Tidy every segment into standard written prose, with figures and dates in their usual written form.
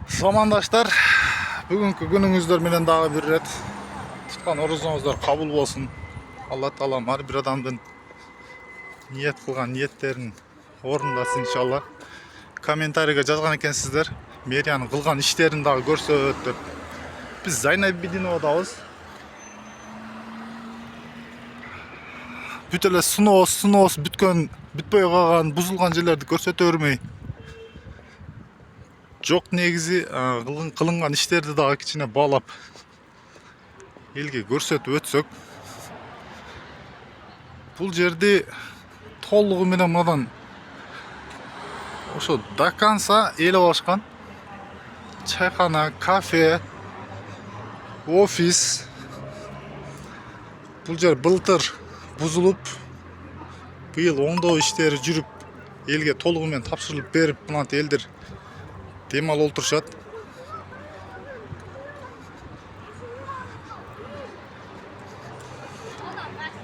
Замандаштар, бүгүнкү күнүңүздөр менен дагы бир ирет туткан орозоңуздар кабыл болсун. Алла таалам ар бир адамдын ниет кылган ниеттерин орундасын иншалла. Комментарийге жазган экенсиздер, мэриянын кылган иштерин дагы көрсөт деп. Биз Зайнап Бидиновадабыз. Бүт эле суноос бүткөн, бүтпөй калган, бузулган жерлерди көрсөтө бермей. Жок негизи кылынган иштерди дагы кичине баалап элге көрсөтүп өтсөк. Бул жерди толугу менен мындан ошо до конца ээлеп алышкан. Чайкана, кафе, офис. Бул жер былтыр бузулуп, быйыл оңдоо иштери жүрүп, элге толугу менен тапшырылып берип, мынант элдер дем алып отурушат.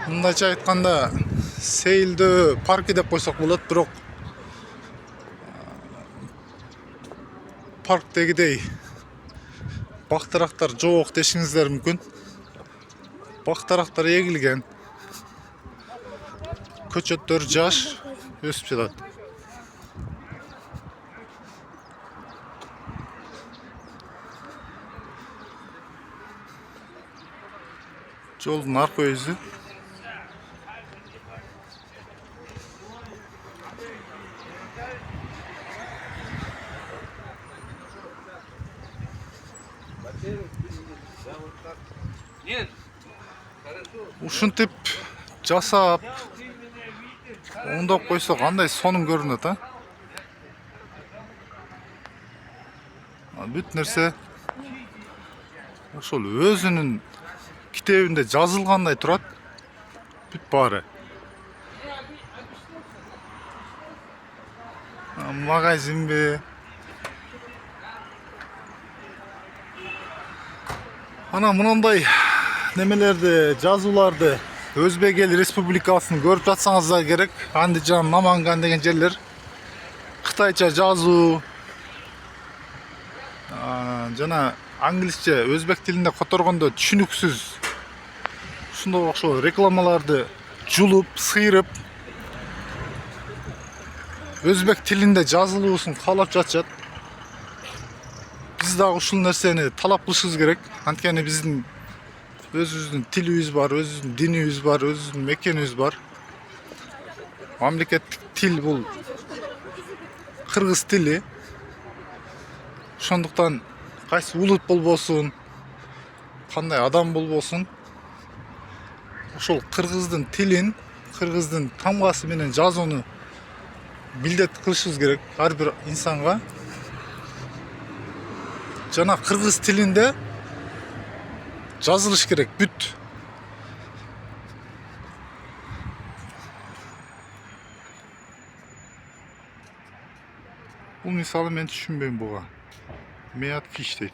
Мындайча айтканда, сейилдөө парки деп койсок болот, бирок парктегидей бактарактар жок дешиңиздер мүмкүн. Бактарактар эгилген, көчөттөр жаш өсүп жатат. Жолдун арка өзү. Ушинтип жасап, оңдоп койсо кандай сонун көрүнөт, а? Бүт нерсе ошол өзүнүн китебинде жазылгандай турат. Бүт баары. Магазинби? Ана мынандай немелерди, жазууларды Өзбек эл республикасын көрүп жатсаңыздар керек. Андижан, Наманган деген жерлер. Кытайча жазуу, жана англисче, өзбек тилинде которгондо түшүнүксүз ушундай окшоо рекламаларды жулуп, сыйрып, өзбек тилинде жазылуусун каалап жатышат. Биз дагы ушул нерсени талап кылышыбыз керек. Анткени биздин өзүбүздүн тилибиз бар, өзүбүздүн динибиз бар, өзүбүздүн мекенибиз бар. Мамлекеттик тил бул кыргыз тили. Ошондуктан кайсы улут болбосун, кандай адам болбосун, ошол кыргыздын тилин, кыргыздын тамгасы менен жазууну милдет кылышыбыз керек ар бир инсанга. Жана кыргыз тилинде жазылыш керек бүт. Бул мисалы мен түшүнбөйм буга. Meat fish дейт.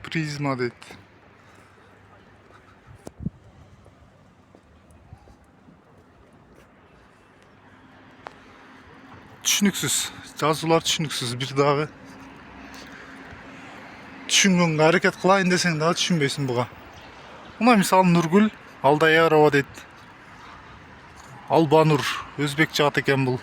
Призма дейт. Түшүнүксүз. Жазуулар түшүнүксүз. Бир дагы түшүнгөнгө аракет кылайын десең дагы түшүнбөйсүң буга. Мына мисалы Нургүл Алдаярова дейт. Албанур өзбекче ат экен бул.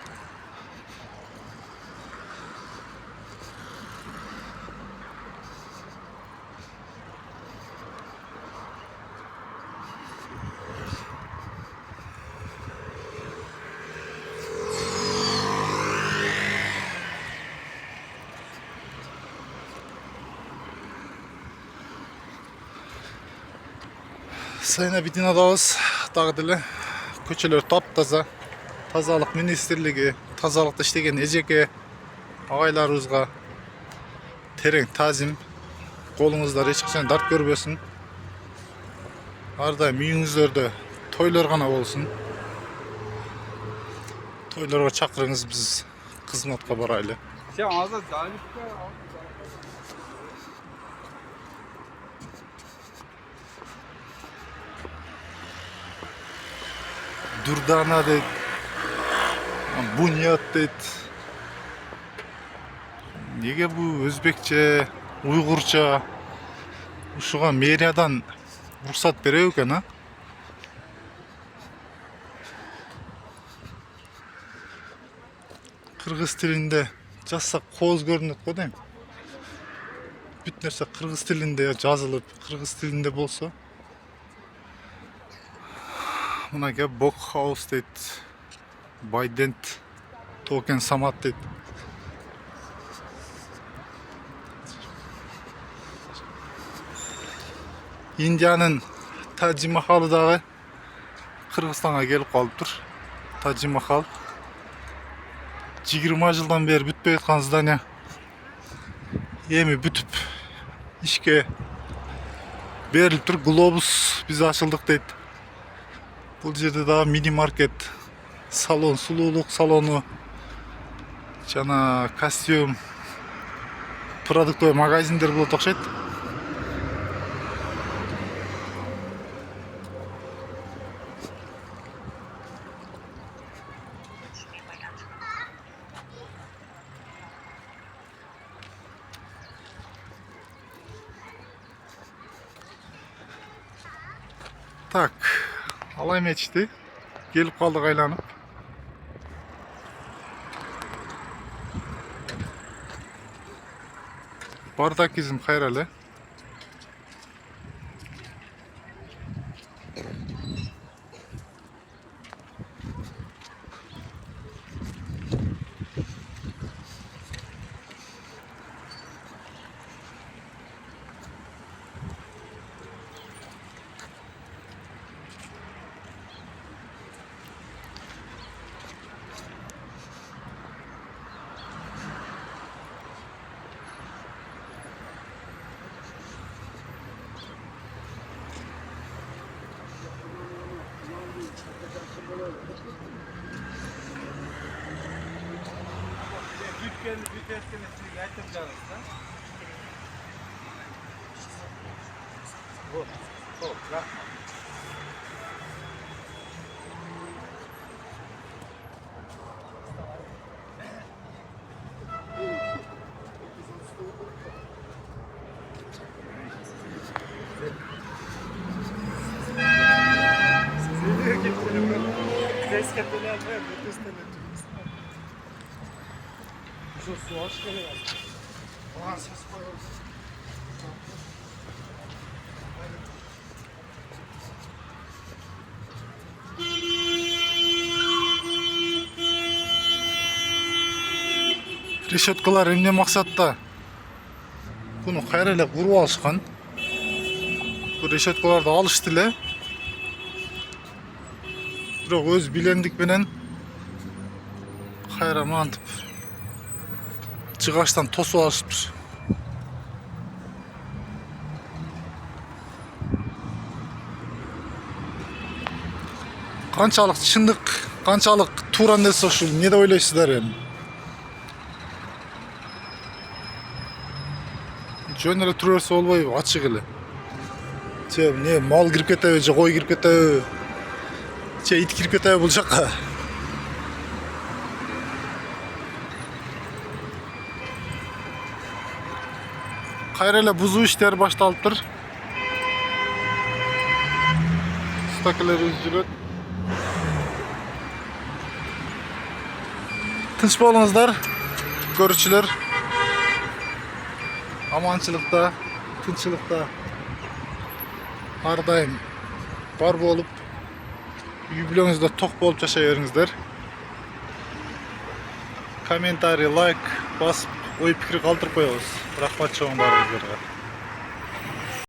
Зайнап Бидиновадабыз, дагы деле көчөлөр таптаза. Тазалык министрлиги, тазалыкта иштеген эжеке агайларыбызга терең таазим. Колуңуздар эч качан дарт көрбөсүн. Ар дайым үйүңүздөрдө тойлор гана болсун. Тойлорго чакырыңыз, биз кызматка барайлы. Dürdana deyt. Bunyat deyt. Nege bu Özbekçe, Uygurca uşuğa meriyadan ruhsat береу eкен, ha? Kırgız tilinde жазсак кооз көрүнөт го дейм. Бүт нерсе кыргыз тилинде жазылып, кыргыз тилинде болсо. Мына Бок хаус дейт. Байдент токен самат дейт. Индиянын Таджи Махалы дагы Кыргызстанга келип калыптыр. Таджи Махал 20 жылдан бeri бүтпөй аткан здание эми бүтүп ишке берилиптир. Глобус биз ачылдык дейт. Бул жерде дагы мини маркет, салон, сулуулук салону, жана костюм, продуктовый магазиндер болот окшойт. Так, алай мечти келип калдык айланып. Бардакизм кайралы. Решеткалар эмне максатта? Буну кайра эле куруп алышкан. Бул решеткаларды алышты эле. Бирок өз билендик менен кайра мантип чыгаштан тосуп алышыптыр. Канчалык чындык, канчалык туура нерсе ушул, эмне деп ойлойсуздар эми? Жөн эле тура берсе болбойбу, ачык эле. Же эмне, мал кирип кетеби, же кой кирип кетеби? Же ит кирип кетеби бул жакка? Кайра эле бузуу иштери башталыптыр. Стакелер үзүлөт. Тынч болуңуздар, көрүүчүлөр. Аманчылыкта, тынчылыкта ар дайым бар болуп, үй бүлөңүздө ток болуп жашай бериңиздер. Комментарий, лайк басып, ой пикир калтырып коебуз. Рахмат чоң баарыңыздарга.